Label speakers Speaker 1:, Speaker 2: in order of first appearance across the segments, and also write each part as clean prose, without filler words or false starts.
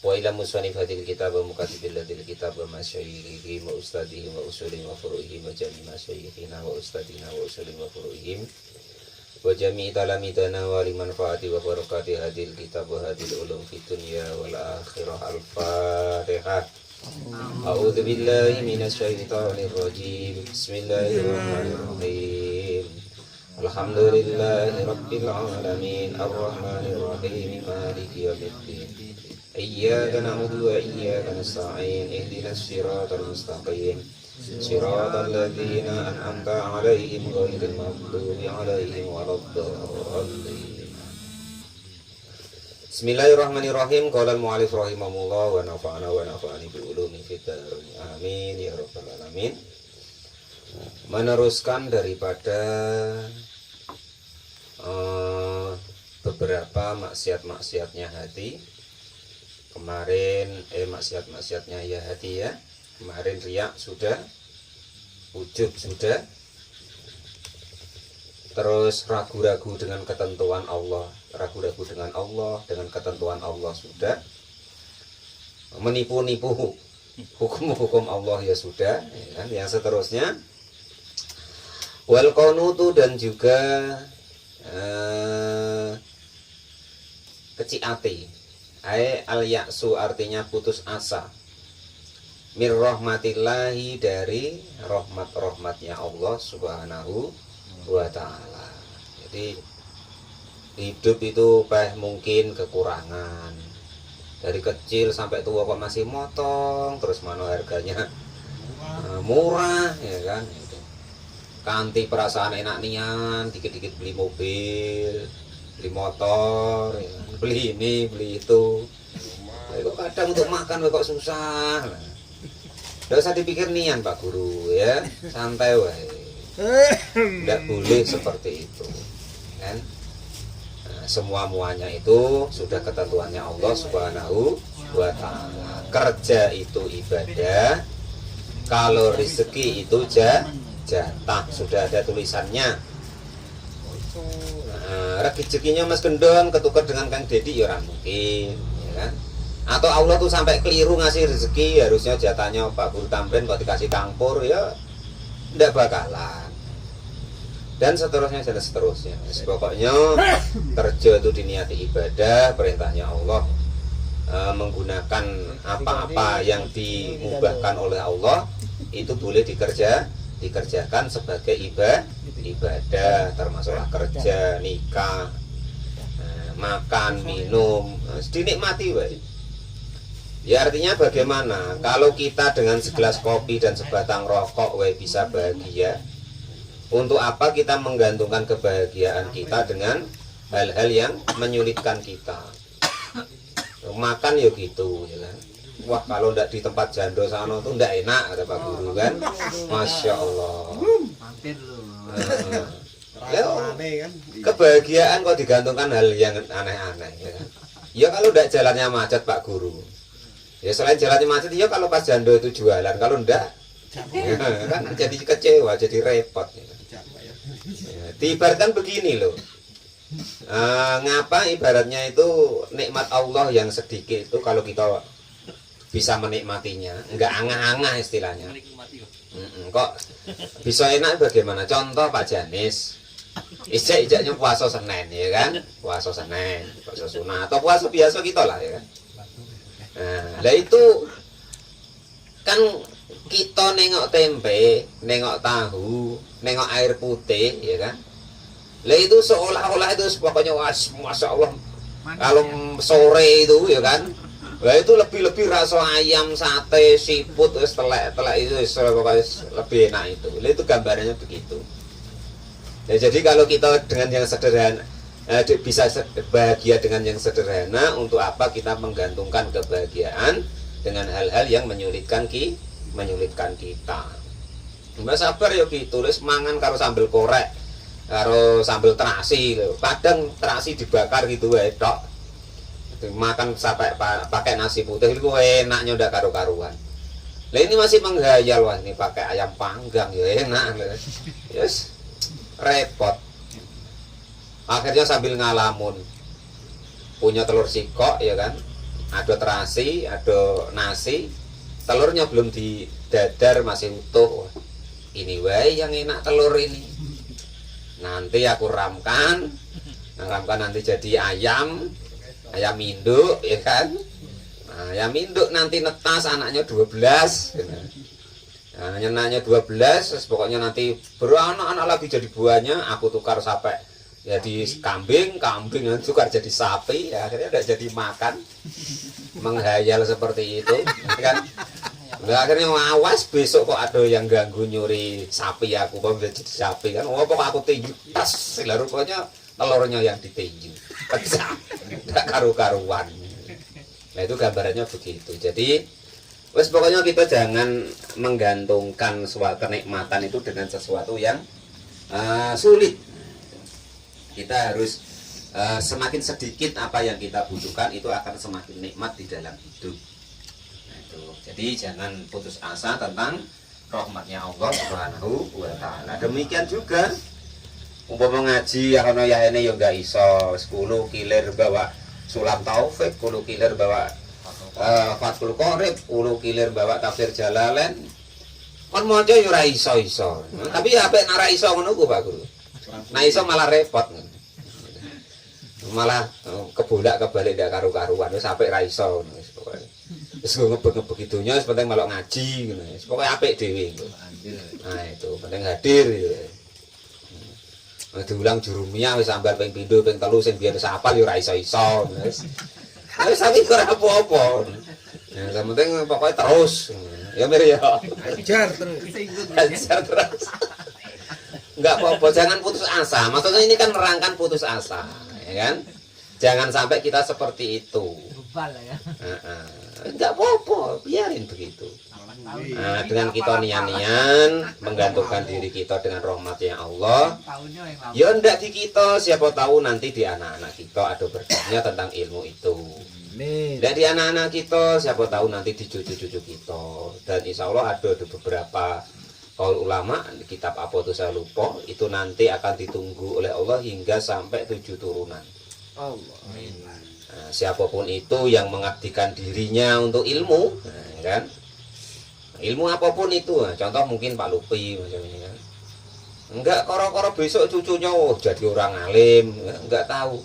Speaker 1: wa ila musannif hadil kitab wa mukatibil hadil kitab wa masyayikhi wa ustadihi wa usulihi wa furu'ihi wa jami masyayikhina wa ustadina wa usulihi wa furu'ihim wa jami talamidana wa limanfaati wa barakati hadil kitab wa hadil ulum fid dunya wal akhirah. Al-Fatihah. A'udzu billahi minasyaitonir rajim. Bismillahirrahmanirrahim. Alhamdulillahi rabbil alamin arrahmanir rahim maliki yaumiddin. Iyyaka na'budu wa iyyaka nasta'in ihdinas siratal mustaqim siratal ladzina an'amta 'alaihim ghairil maghdubi 'alaihim waladdallin. Bismillahirrahmanirrahim. Qala al-mu'allif rahimahullah wa nafa'ana wa nafa'ani bi ulumi fid dharain. Amin ya rabbal alamin. Meneruskan daripada beberapa maksiat-maksiatnya hati. Kemarin maksiat-maksiatnya ya hati ya. Kemarin riya sudah, ujub sudah. Terus ragu-ragu dengan ketentuan Allah, ragu-ragu dengan Allah, dengan ketentuan Allah sudah. Menipu-nipu hukum-hukum Allah ya sudah, ya kan? Yang seterusnya wal qanutu, dan juga keciati. Al yaksu artinya putus asa. Mir rahmatillahi, dari rahmat-rahmatnya Allah subhanahu wa ta'ala. Jadi hidup itu mungkin kekurangan. Dari kecil sampai tua kok masih motong, terus mana harganya murah ya kan. Kanti perasaan enak nian, dikit-dikit beli mobil, beli motor ya kan? Beli ini, beli itu. Kok kadang untuk makan kok susah. Nggak usah dipikir nian Pak Guru ya, santai wae. Tidak boleh seperti itu kan. Nah, semua muanya itu sudah ketentuannya Allah subhanahu wa ta'ala. Kerja itu ibadah, kalau rezeki itu jatah, sudah ada tulisannya. Rezekinya Mas Gendong ketukar dengan Kang Dedi ya orang mungkin ya kan. Atau Allah tuh sampai keliru ngasih rezeki, harusnya jatahnya Pak Guru Tamrin kok dikasih Kang Pur, ya tidak bakalan. Dan seterusnya dan seterusnya. Pokoknya kerja itu diniati ibadah, perintahnya Allah, menggunakan apa-apa yang dimubahkan oleh Allah itu boleh dikerjakan sebagai ibadah, termasuklah kerja, nikah, makan, minum, dinikmati wae. Ya artinya bagaimana kalau kita dengan segelas kopi dan sebatang rokok wae bisa bahagia, untuk apa kita menggantungkan kebahagiaan kita dengan hal-hal yang menyulitkan kita? Makan ya gitu ya kan. Wah kalau ndak di tempat jando sana tuh ndak enak, kata Pak Guru kan. Masya Allah. Ya, kebahagiaan kok digantungkan hal yang aneh-aneh ya kan. Ya kalau ndak jalannya macet Pak Guru. Ya selain jalannya macet, ya kalau pas jando itu jualan, kalau ndak ya, kan jadi kecewa, jadi repot ya. Diibaratkan begini loh. Ngapa ibaratnya itu nikmat Allah yang sedikit itu kalau kita bisa menikmatinya, enggak angah-angah istilahnya. Kok bisa enak bagaimana? Contoh Pak Janis, ijak-ijaknya puasa Senin ya kan, puasa Senin, puasa sunat atau puasa biasa kita lah ya kan. Nah itu kan kita nengok tempe, nengok tahu, nengok air putih ya kan. Lah itu seolah-olah itu pokoknya masya Allah. Kalau sore itu ya kan, lah itu lebih rasa ayam, sate, siput, telek itu lebih enak itu. Lah itu gambarannya begitu. Ya, jadi kalau kita dengan yang sederhana bisa bahagia dengan yang sederhana, untuk apa kita menggantungkan kebahagiaan dengan hal-hal yang menyulitkan kita. Mbak sabar ya gitu, terus mangan karo sambal korek, karo sambal terasi, kadang terasi dibakar gitu wae tok. Makan sampai pakai nasi putih itu enaknya udah karu-karuan. Lah ini masih menghayal, wah ini pakai ayam panggang ya enak. Yes, repot. Akhirnya sambil ngalamun, punya telur sikok ya kan, ada terasi, ada nasi, telurnya belum didadar masih utuh. Ini wae yang enak telur ini. Nanti aku ramkan nanti jadi ayam induk ya kan. Nah, ayam induk nanti netas anaknya 12 gitu. Nah, anaknya 12, pokoknya nanti beranak-anak lagi jadi buahnya, aku tukar sampai jadi kambing tukar jadi sapi, ya, akhirnya udah jadi makan. Menghayal seperti itu kan. Nah, akhirnya awas besok kok ada yang ganggu nyuri sapi aku, kok jadi sapi kan. Oh, pokok aku tinju tas, lah rupanya telurnya yang ditinju. Pecah. Enggak karu-karuan. Nah, itu gambarannya begitu. Jadi, wes pokoknya kita jangan menggantungkan suatu kenikmatan itu dengan sesuatu yang sulit. Kita harus semakin sedikit apa yang kita butuhkan itu akan semakin nikmat di dalam hidup. Jadi jangan putus asa tentang rahmatnya Allah Subhanahu wa taala. Demikian juga umpama ngaji ya kono ya ini ya enggak iso 10 kilir bawa sulam taufik, 10 kilir bawa Fathul Qorib, 10 kilir bawa tafsir Jalalain. Kon maca yo ora iso-iso. Tapi apik nek ora iso ngono ku Pak Guru. Nah iso malah repot. Malah kebolak-kebalik ndak karu-karuan wis apik ra iso ngono wis pokoke. Wis ngebek-ngebek itunya wis penting melok ngaji ngono wis pokoke apik dhewe. Nah itu penting hadir gitu. Diulang jurumiyah wis sambar ping pindho ping telu sing biyen wis hafal yo ora iso-iso wis. Wis sapi ora apa-apa. Ya yang penting pokoknya terus. Ya mir ya. Hajar terus. Enggak apa-apa, jangan putus asa. Maksudnya ini kan merangkan putus asa, ya kan? Jangan sampai kita seperti itu. Bebal ya. Enggak apa-apa, biarin begitu. Nah, dengan kita nian-nian menggantungkan diri kita dengan rahmatnya Allah. Ya ndak di kita, siapa tahu nanti di anak-anak kita ada berkahnya tentang ilmu itu. Dan di anak-anak kita, siapa tahu nanti di cucu-cucu kita. Dan insya Allah ada beberapa kaul ulama di kitab apa itu saya lupa, itu nanti akan ditunggu oleh Allah hingga sampai 7 turunan. Allah. Nah, siapapun itu yang mengabdikan dirinya untuk ilmu, nah, kan? Ilmu apapun itu, nah, contoh mungkin Pak Lupi macamnya kan. Enggak koro-koro besok cucunya jadi orang alim, enggak tahu.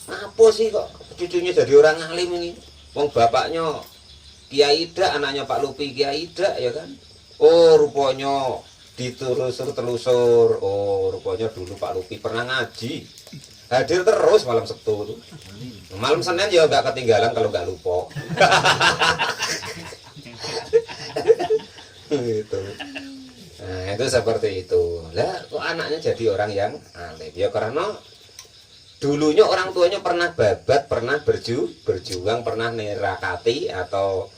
Speaker 1: Apa sih kok cucunya jadi orang alim ini? Wong bapaknya Kiai Ida, anaknya Pak Lupi Kiai Ida ya kan. Oh rupanya ditelusur. Oh rupanya dulu Pak Lupi pernah ngaji. Hadir terus malam Sabtu tuh. Malam Senin ya nggak ketinggalan kalau nggak lupa. Gitu. Nah itu seperti itu. Lah kok anaknya jadi orang yang alim? Ya karena dulunya orang tuanya pernah babat, pernah berjuang, pernah nerakati atau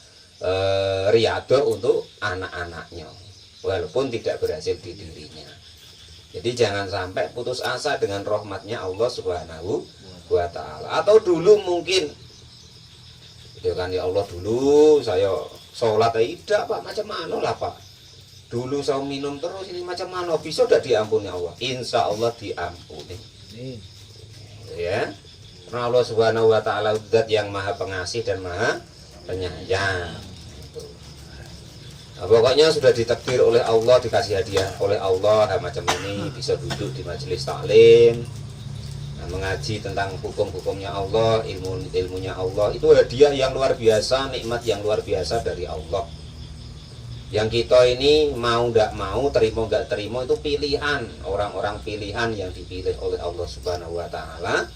Speaker 1: riyadhah untuk anak-anaknya walaupun tidak berhasil di dirinya. Jadi jangan sampai putus asa dengan rahmatnya Allah Subhanahu wa taala. Atau dulu mungkin ya kan, ya Allah dulu saya sholat tidak Pak, macam mana lah Pak, dulu saya minum terus ini macam mana, bisa tidak diampuni Allah? Insya Allah diampuni ya. Karena Allah Subhanahu wa taala zat yang maha pengasih dan maha penyayang. Nah, pokoknya sudah ditakdir oleh Allah, dikasih hadiah oleh Allah macam ini, bisa duduk di majelis taklim, mengaji tentang hukum-hukumnya Allah, ilmunya Allah. Itu hadiah yang luar biasa, nikmat yang luar biasa dari Allah. Yang kita ini mau nggak mau, terima nggak terima, itu pilihan, orang-orang pilihan yang dipilih oleh Allah Subhanahu wa taala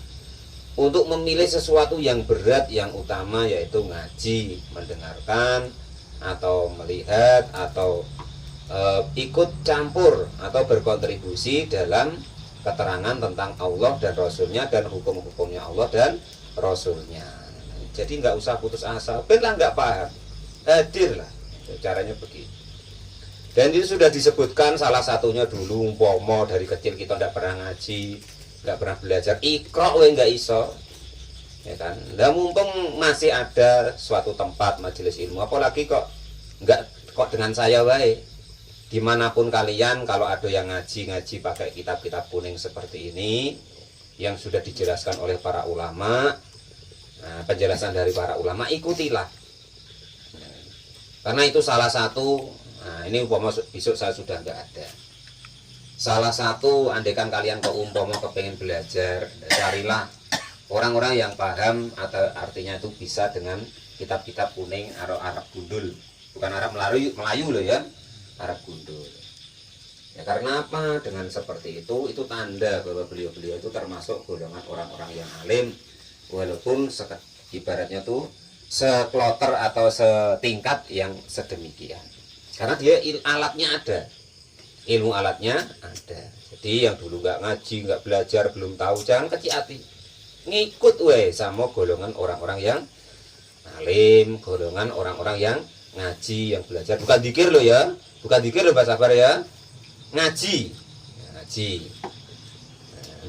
Speaker 1: untuk memilih sesuatu yang berat, yang utama, yaitu ngaji, mendengarkan atau melihat atau ikut campur atau berkontribusi dalam keterangan tentang Allah dan Rasulnya dan hukum-hukumnya Allah dan Rasulnya. Jadi nggak usah putus asa, benar nggak paham, hadirlah, caranya begitu. Dan itu sudah disebutkan salah satunya dulu, umpama dari kecil kita tidak pernah ngaji, nggak pernah belajar, ikra we nggak iso, ya kan? Nah mumpung masih ada suatu tempat majelis ilmu, apalagi kok dengan saya wae. Dimanapun kalian, kalau ada yang ngaji pakai kitab-kitab kuning seperti ini yang sudah dijelaskan oleh para ulama, Nah, penjelasan dari para ulama ikutilah. Karena itu salah satu, nah ini umpama besok saya sudah nggak ada. Salah satu, andaikan kalian umpama kepengen belajar, carilah orang-orang yang paham atau artinya itu bisa dengan kitab-kitab kuning Arab gundul. Bukan Arab Melayu loh ya, Arab gundul. Ya karena apa? Dengan seperti itu tanda bahwa beliau-beliau itu termasuk golongan orang-orang yang alim, walaupun ibaratnya tuh sekloter atau setingkat yang sedemikian. Karena dia alatnya ada, ilmu alatnya ada. Jadi yang dulu nggak ngaji, nggak belajar, belum tahu, jangan kecil hati, ngikut sama golongan orang-orang yang alim, golongan orang-orang yang ngaji, yang belajar. Bukan dikir loh ya, bukan dikir loh Pak Sabar ya, ngaji, ngaji.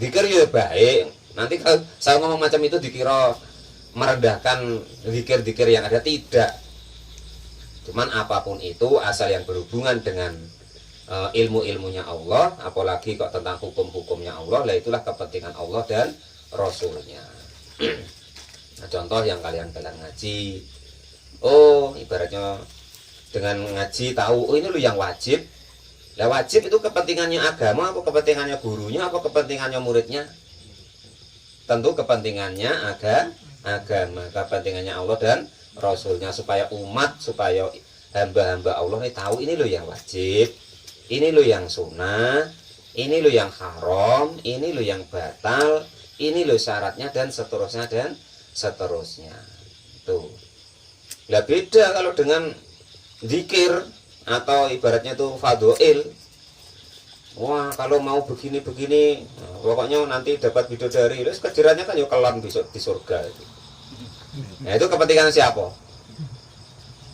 Speaker 1: Dikir ya baik. Nanti kalau saya ngomong macam itu dikira merendahkan zikir-zikir yang ada, tidak. Cuman apapun itu asal yang berhubungan dengan ilmu-ilmunya Allah, apalagi kok tentang hukum-hukumnya Allah, lah itulah kepentingan Allah dan Rasulnya. Nah, contoh yang kalian ngaji, oh ibaratnya dengan ngaji tahu, oh ini lo yang wajib. Lah wajib itu kepentingannya agama, apa kepentingannya gurunya, apa kepentingannya muridnya? Tentu kepentingannya agama, kepentingannya Allah dan Rasulnya, supaya umat, supaya hamba-hamba Allah ini tahu ini loh yang wajib, ini loh yang sunnah, ini loh yang haram, ini loh yang batal, ini loh syaratnya, dan seterusnya dan seterusnya. Tuh. Lah beda kalau dengan zikir atau ibaratnya tuh fadhoil. Wah, kalau mau begini-begini, pokoknya nanti dapat bidadari. Terus kejarannya kan ya kelan besok di surga. Nah, itu kepentingan siapa?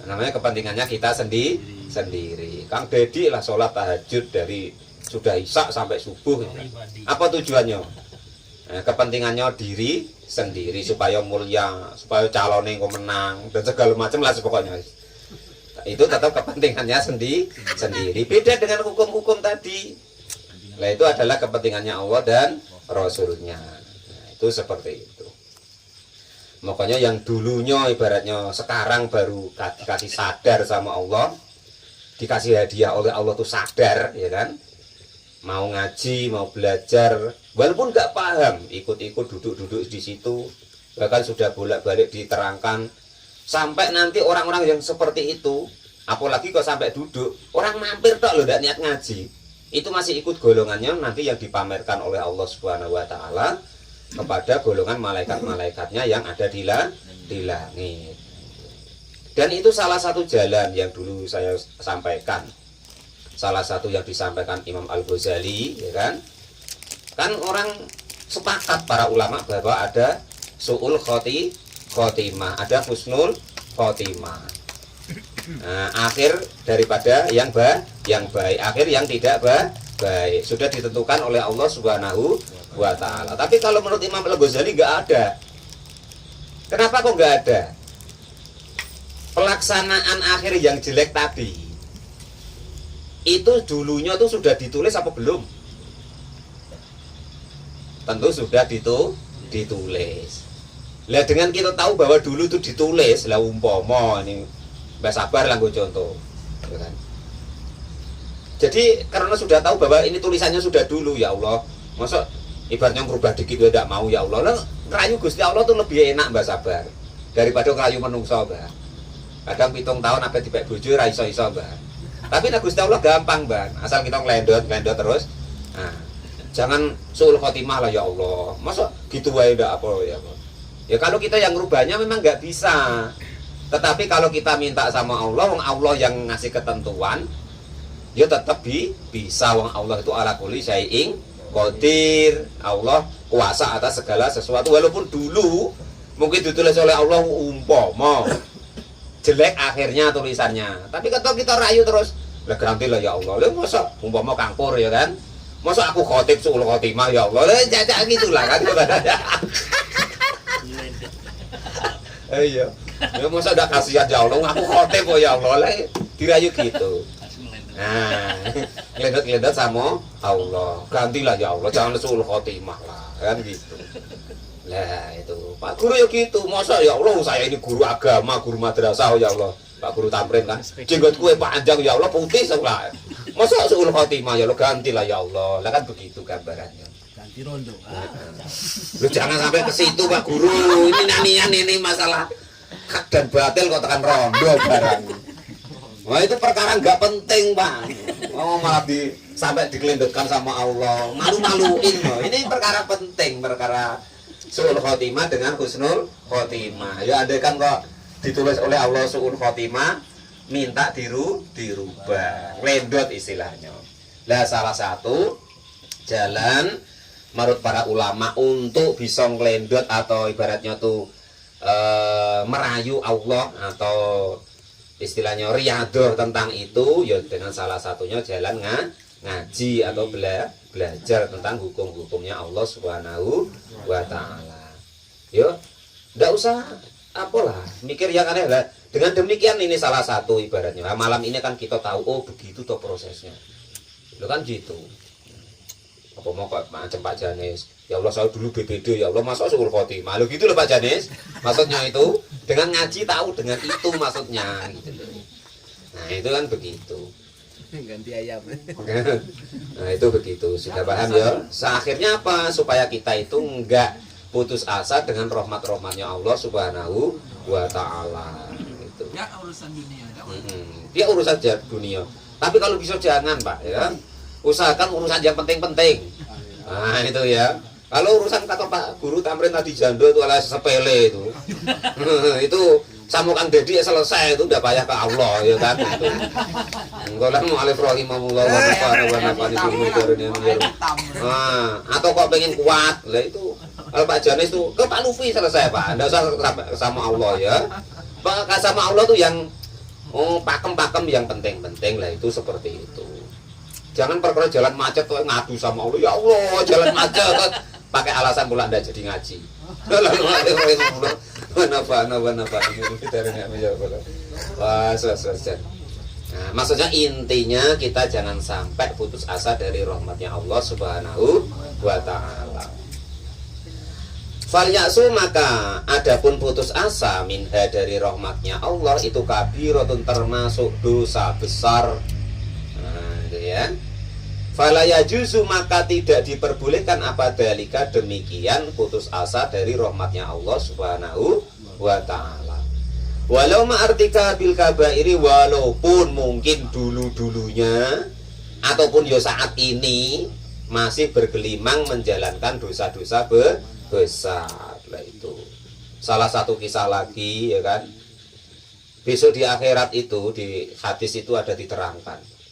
Speaker 1: Namanya kepentingannya kita sendiri. Kang Dedi lah sholat tahajud dari sudah isya sampai subuh. Apa tujuannya? Nah, kepentingannya diri sendiri, supaya mulia, supaya calonnya menang, dan segala macam lah pokoknya. Itu tetap kepentingannya sendiri. Beda dengan hukum-hukum tadi. Nah, itu adalah kepentingannya Allah dan Rasulnya. Nah, itu seperti itu. Makanya yang dulunya ibaratnya sekarang baru dikasih sadar sama Allah, dikasih hadiah oleh Allah tuh sadar, ya kan? Mau ngaji, mau belajar, walaupun nggak paham, ikut-ikut duduk-duduk di situ, bahkan sudah bolak-balik diterangkan, sampai nanti orang-orang yang seperti itu, apalagi kok sampai duduk, orang mampir tok loh, nggak niat ngaji, itu masih ikut golongannya nanti yang dipamerkan oleh Allah Subhanahu wa Ta'ala kepada golongan malaikat-malaikatnya yang ada di langit. Dan itu salah satu jalan yang dulu saya sampaikan, salah satu yang disampaikan Imam Al-Ghazali, ya kan? Kan orang sepakat para ulama bahwa ada su'ul khotimah, ada husnul khotimah. Nah, akhir daripada yang baik, akhir yang tidak baik sudah ditentukan oleh Allah Subhanahu wa Ta'ala. Tapi kalau menurut Imam Al-Ghazali nggak ada. Kenapa kok nggak ada? Pelaksanaan akhir yang jelek tadi itu dulunya tuh sudah ditulis apa belum? Tentu sudah ditulis. Lah dengan kita tahu bahwa dulu itu ditulis, lah umpama ini Mbak Sabar lah gue contoh, ya kan? Jadi karena sudah tahu bahwa ini tulisannya sudah dulu, ya Allah, masa ibaratnya merubah dikit gue tidak mau, ya Allah. Lah ngerayu Gusti Allah tuh lebih enak Mbak Sabar daripada ngerayu menungso, Mbak. Kadang 7 tahun apa dipek bojo ra iso-iso, Mbak. Tapi nek Gusti Allah gampang, Mbak. Asal kita ngelendot terus. Nah, jangan suul khotimah lah, ya Allah. Masa gitu wae ndak apa ya, Allah. Ya kalau kita yang merubahnya memang nggak bisa. Tetapi kalau kita minta sama Allah, wong Allah yang ngasih ketentuan, ya tetap bisa. Wong Allah itu ala kulli syai'in qadir. Allah kuasa atas segala sesuatu. Walaupun dulu mungkin ditulis oleh Allah umpama jelek akhirnya tulisannya. Tapi kalau kita rayu terus, lah ganti lah ya Allah. Lah masa umpama kangkur ya kan? Masa aku khotib suul khotimah ya Allah. Lah jajak gitulah kan. Iya. Ya masa udah kasihan ya Allah, aku khotib kok ya Allah, lah dirayu gitu. Nah, ngelendot sama Allah. Gantilah ya Allah, jangan suul khotimah lah, kan gitu. Lah itu Pak Guru ya gitu, masa ya Allah saya ini guru agama, guru madrasah ya Allah. Pak Guru tamrin kan, jenggot gue panjang ya Allah putih sebelah. Masa suul khotimah ya Allah gantilah ya Allah. Lah kan begitu gambarannya.
Speaker 2: Ganti rondo.
Speaker 1: Lu jangan sampai ke situ Pak Guru. Ini nanian ini masalah hak dan batil kok tekan rondo barang. Wah itu perkara nggak penting Pak. Oh malah sampai dikelindutkan sama Allah. Malu-maluin loh. Ini perkara penting, perkara suul khotimah dengan husnul khotimah. Ya andai kan kok ditulis oleh Allah suul khotimah, minta dirubah, lendot istilahnya. Lah salah satu jalan menurut para ulama untuk bisa ngelendot atau ibaratnya tuh merayu Allah atau istilahnya riyadhah tentang itu ya dengan salah satunya jalan ngaji atau belajar tentang hukum-hukumnya Allah Subhanahu wa taala. Yo, ndak usah apalah mikir yang aneh lah. Dengan demikian ini salah satu ibaratnya. Nah, malam ini kan kita tahu oh begitu toh prosesnya. Lo kan gitu. Apa mau kok macam Pak Janis? Ya Allah saya dulu BPD ya Allah masuk suul khotimah. Lo gitu loh Pak Janis. Maksudnya itu dengan ngaji tahu dengan itu maksudnya gitu loh. Nah, itu kan begitu.
Speaker 2: Ganti ayam.
Speaker 1: Nah, itu begitu. Sudah paham ya? Akhirnya apa? Supaya kita itu enggak putus asa dengan rahmat-rahmatnya Allah Subhanahu wa taala gitu.
Speaker 3: Ya urusan dunia,
Speaker 1: Dia urusan dunia. Tapi kalau bisa jangan, Pak, ya. Usahakan urusan yang penting-penting. Nah, itu ya. Kalau urusan kata Pak Guru tamrin tadi jando itu ala sepele itu. Itu sama Kang Dedi selesai itu udah payah ke Allah ya kan itu. Engko lah mu'alif rahimahullah wa nafa'ana atau kok pengen kuat. Lah itu kalau Pak Janis tuh ke Pak Lufi selesai Pak. Enggak usah sama Allah ya. Pak sama Allah tuh yang pakem-pakem yang penting-penting lah itu seperti itu. Jangan perkara jalan macet tuh ngadu sama Allah. Ya Allah, jalan macet pakai alasan pula enggak jadi ngaji. Nah, maksudnya intinya kita jangan sampai putus asa dari rahmatnya Allah Subhanahu wa taala. Fal ya'su maka adapun putus asa minha dari rahmatnya Allah itu kabiratun termasuk dosa besar. Nah, itu ya. Fala yajuzu maka tidak diperbolehkan apa dalika demikian putus asa dari rahmatnya Allah Subhanahu wa taala. Walau ma'artika bil kabairi walaupun mungkin dulu-dulunya ataupun ya saat ini masih bergelimang menjalankan dosa-dosa besar. Lah itu. Salah satu kisah lagi ya kan. Besok di akhirat itu di hadis itu ada diterangkan.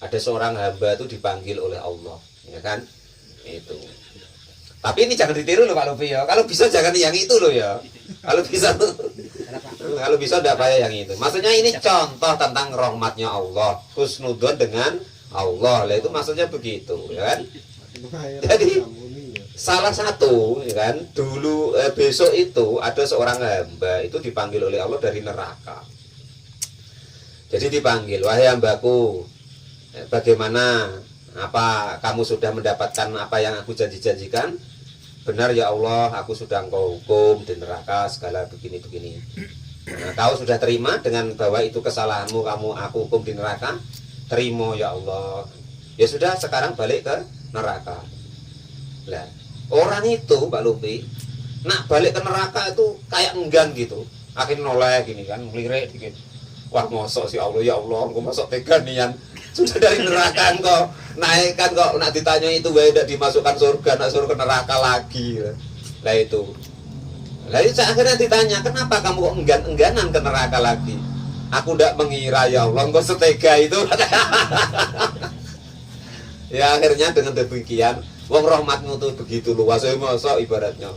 Speaker 1: Ada seorang hamba itu dipanggil oleh Allah, ya kan? Itu. Tapi ini jangan ditiru loh Pak Lufi ya. Kalau bisa jangan yang itu loh ya. Kalau bisa tidak payah yang itu. Maksudnya ini contoh tentang rahmatnya Allah, husnudzon dengan Allah. Lah itu maksudnya begitu, ya kan? Jadi salah satu, ya kan? Dulu besok itu ada seorang hamba itu dipanggil oleh Allah dari neraka. Jadi dipanggil, wahai hambaku, bagaimana apa kamu sudah mendapatkan apa yang aku janji-janjikan? Benar ya Allah, aku sudah engkau hukum di neraka segala begini-begini. Nah, kau sudah terima dengan bahwa itu kesalahanmu, aku hukum di neraka? Terima ya Allah. Ya sudah, sekarang balik ke neraka. Lah, orang itu Pak Lupi nak balik ke neraka itu kayak enggan gitu. Akhirnya noleh gini kan, ngelirik dikit. Wah, mosok si Allah ya Allah, engkau masuk tega nian. Sudah dari neraka engkau naik kan kok nak ditanya itu tidak dimasukkan surga, nak suruh ke neraka lagi. Lah itu. Lah itu akhirnya ditanya, kenapa kamu kok enggan-engganan ke neraka lagi? Aku tidak mengira ya Allah, engkau setega itu. Ya akhirnya dengan demikian, wong rahmatmu tuh begitu luas, masa ibaratnya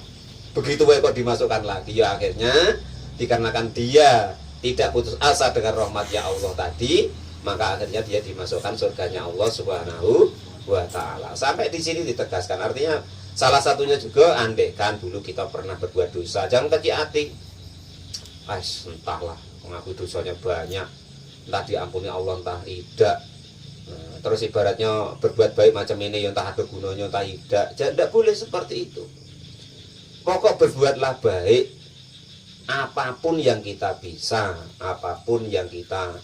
Speaker 1: begitu wae kok dimasukkan lagi. Ya akhirnya dikarenakan dia tidak putus asa dengan rahmatnya Allah tadi, maka akhirnya dia dimasukkan surganya Allah Subhanahu wa taala. Sampai di sini ditegaskan, artinya salah satunya juga andaikan dulu kita pernah berbuat dosa, jangan kecil hati. Entahlah, mengaku dosanya banyak, entah diampuni Allah entah tidak. Nah, terus ibaratnya berbuat baik macam ini, entah ada gunanya entah tidak. Tidak boleh seperti itu. Pokok berbuatlah baik, apapun yang kita bisa, apapun yang kita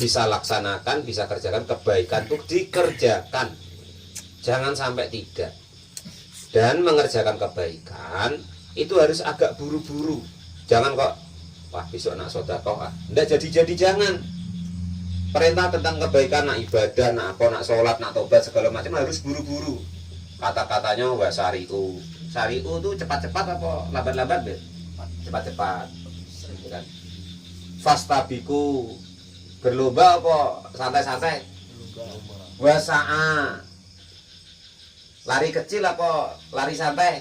Speaker 1: bisa laksanakan, bisa kerjakan, kebaikan itu dikerjakan, jangan sampai tidak. Dan mengerjakan kebaikan itu harus agak buru-buru, jangan kok wah besok nak sedekah, ndak jadi jangan. Perintah tentang kebaikan, nak ibadah, nak apa, nak sholat, nak tobat segala macam harus buru-buru. Kata-katanya wah sari'u itu cepat-cepat apa lambat-lambat deh? Cepat-cepat, kan? Fastabiku berlomba apa santai-santai? Wasa'a lari kecil apa lari santai?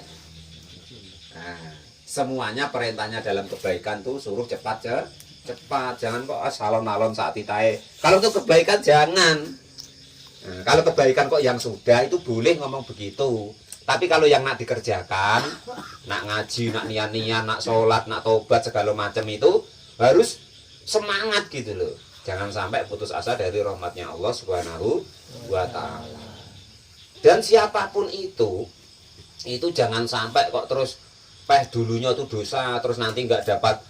Speaker 1: Nah, semuanya perintahnya dalam kebaikan tuh suruh cepat jangan kok salon-alon saat itae. Kalau untuk kebaikan jangan. Nah, kalau kebaikan kok yang sudah itu boleh ngomong begitu. Tapi kalau yang nak dikerjakan, nak ngaji, nak nian-nian, nak sholat, nak tobat segala macam itu harus semangat gitu loh. Jangan sampai putus asa dari rahmatnya Allah Subhanahu wa Ta'ala. Dan siapapun itu jangan sampai kok terus dulunya tuh dosa, terus nanti nggak dapat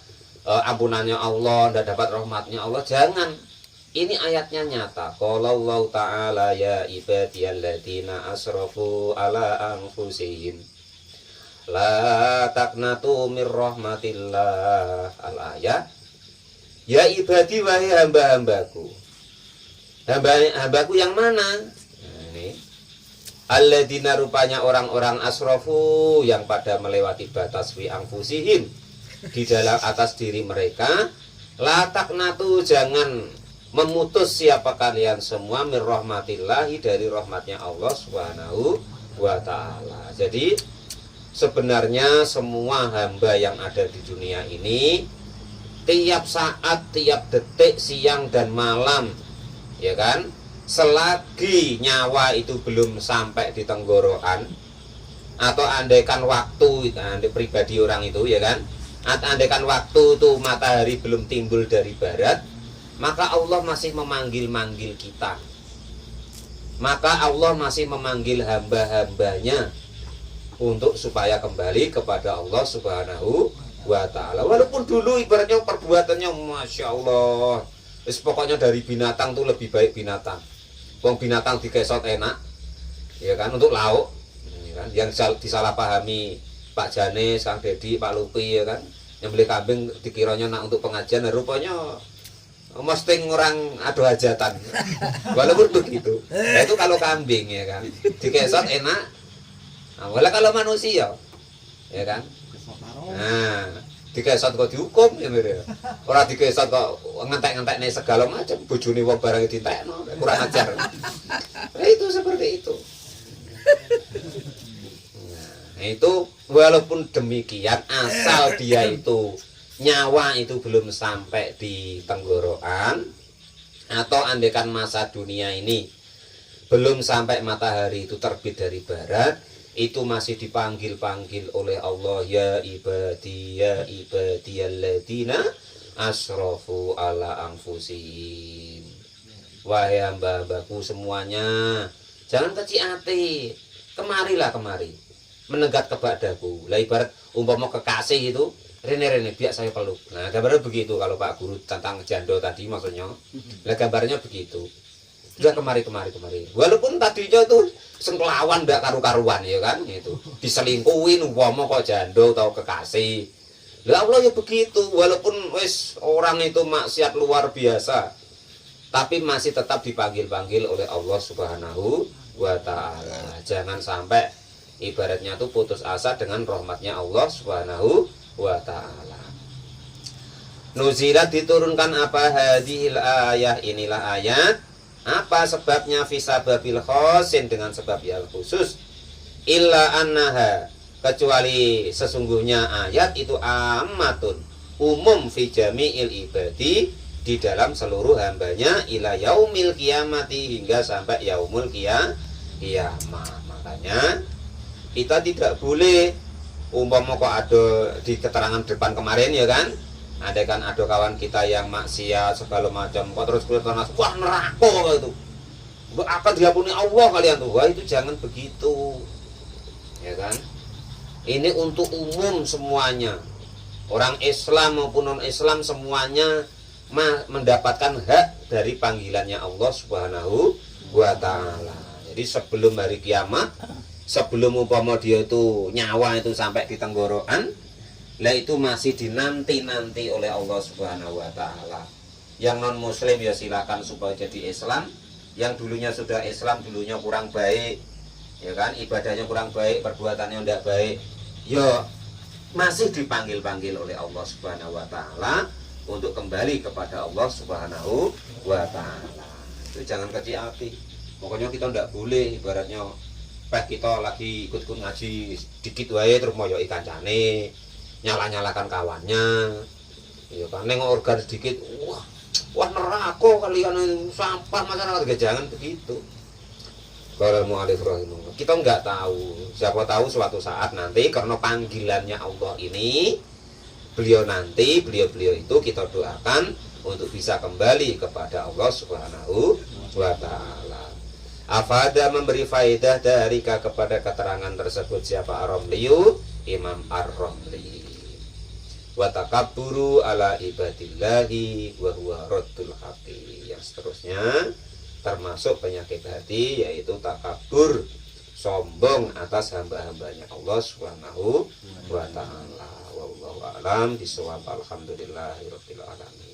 Speaker 1: ampunannya Allah, nggak dapat rahmatnya Allah. Jangan. Ini ayatnya nyata. Qala Allah Ta'ala ya ibadiyalladzina asrafu ala anfusihim la taqnatu mir rahmatillah. Al-ayat. Ya ibadi wahai hamba-hambaku. Hamba-hambaku yang mana? Nah, ini. Alladzina rupanya orang-orang asrafu yang pada melewati batas fi anfusihim di dalam atas diri mereka. La taqnatu jangan memutus siapa kalian semua mir rahmatillahi dari rahmatnya Allah Subhanahu wa Ta'ala. Jadi sebenarnya semua hamba yang ada di dunia ini tiap saat, tiap detik, siang dan malam, ya kan, selagi nyawa itu belum sampai di tenggorokan, atau andaikan waktu, andai pribadi orang itu, ya kan, andaikan waktu itu matahari belum timbul dari barat, maka Allah masih memanggil-manggil kita. Maka Allah masih memanggil hamba-hambanya untuk supaya kembali kepada Allah Subhanahu wa Ta'ala. Walaupun dulu ibaratnya perbuatannya Masya Allah, pokoknya dari binatang tuh lebih baik binatang. Wong binatang dikesot enak, ya kan, untuk lauk, ya kan? Yang disalahpahami Pak Janes, Kang Dedi, Pak Lupi, ya kan, yang beli kambing dikiranya nak untuk pengajian, rupanya mesti orang adu hajatan. Walaupun begitu. Nah, itu kalau kambing, ya kan, dikesot enak. Nah, walau kalau manusia, ya kan. Nah, dikesot kok dihukum, ya bener. Orang dikesot kok ngentek-ngentek nih segala macam, bojone wong barang dientekno, kurang ajar. Nah, itu seperti itu. Nah, itu walaupun demikian, asal dia itu nyawa itu belum sampai di tenggorokan, atau andaikan masa dunia ini belum sampai matahari itu terbit dari barat, itu masih dipanggil-panggil oleh Allah, ya ibadiyalladzina asrafu ala anfusihim. Wahai hamba-hambaku semuanya, jangan kecil hati, kemari menegat kepadaku. Lah ibarat umpama kekasih itu, Rene biar saya peluk. Nah, gambarnya begitu kalau Pak Guru tentang jando tadi maksudnya. Lah gambarnya begitu. Sudah kemari. Walaupun tadinya tuh sengkelawan ndak karu-karuan, ya kan, itu. Diselingkuhin umpama kok jando atau kekasih. Lah Allah ya begitu. Walaupun wis orang itu maksiat luar biasa, tapi masih tetap dipanggil-panggil oleh Allah Subhanahu wa Ta'ala. Jangan sampai ibaratnya tuh putus asa dengan rahmatnya Allah Subhanahu wa Ta'ala. Nuzilat diturunkan apa hadhil ayah, inilah ayat. Apa sebabnya fisababil khosin, dengan sebab yang khusus. Illa annaha, kecuali sesungguhnya ayat itu amatun, umum fi jami'il ibadi, di dalam seluruh hambanya, ila yaumil kiamati, hingga sampai yaumul kiamah. Makanya kita tidak boleh umpama kok ada di keterangan depan kemarin, ya kan, andaikan ada kawan kita yang maksiat segala macam, kok terus kelihatan wah neraka itu, akan diampuni Allah kalian tuh. Wah, itu jangan begitu, ya kan. Ini untuk umum semuanya. Orang Islam maupun non-Islam semuanya mendapatkan hak dari panggilannya Allah Subhanahu wa ta'ala. Jadi sebelum hari kiamat, sebelum umpama dia itu nyawa itu sampai di tenggorokan, lah itu masih dinanti-nanti oleh Allah Subhanahu wa ta'ala. Yang non muslim ya silakan supaya jadi Islam. Yang dulunya sudah Islam, dulunya kurang baik, ya kan, ibadahnya kurang baik, perbuatannya tidak baik, ya masih dipanggil-panggil oleh Allah Subhanahu wa ta'ala untuk kembali kepada Allah Subhanahu wa ta'ala. Itu jangan kecil hati. Pokoknya kita tidak boleh ibaratnya kita lagi ikut-ikut ngaji dikit wae terus moyoi kancane, nyala-nyalakan kawannya. Ya kan neng organ sedikit, wah neraka kalian sampah masyarakat. Jangan begitu. Kita nggak tahu, siapa tahu suatu saat nanti karena panggilannya Allah ini, beliau itu kita doakan untuk bisa kembali kepada Allah Subhanahu wa ta'ala. Afada memberi faedah dari kepada keterangan tersebut siapa Ar-Ramliyu? Imam Ar-Ramli. Wa takabburu ala ibadillahi wa huwa raddul haqi. Yang seterusnya termasuk penyakit hati yaitu takabur, sombong atas hamba-hambanya Allah Subhanahu wa ta'ala. Wallahu a'lam bishawab. Alhamdulillahirabbil alamin.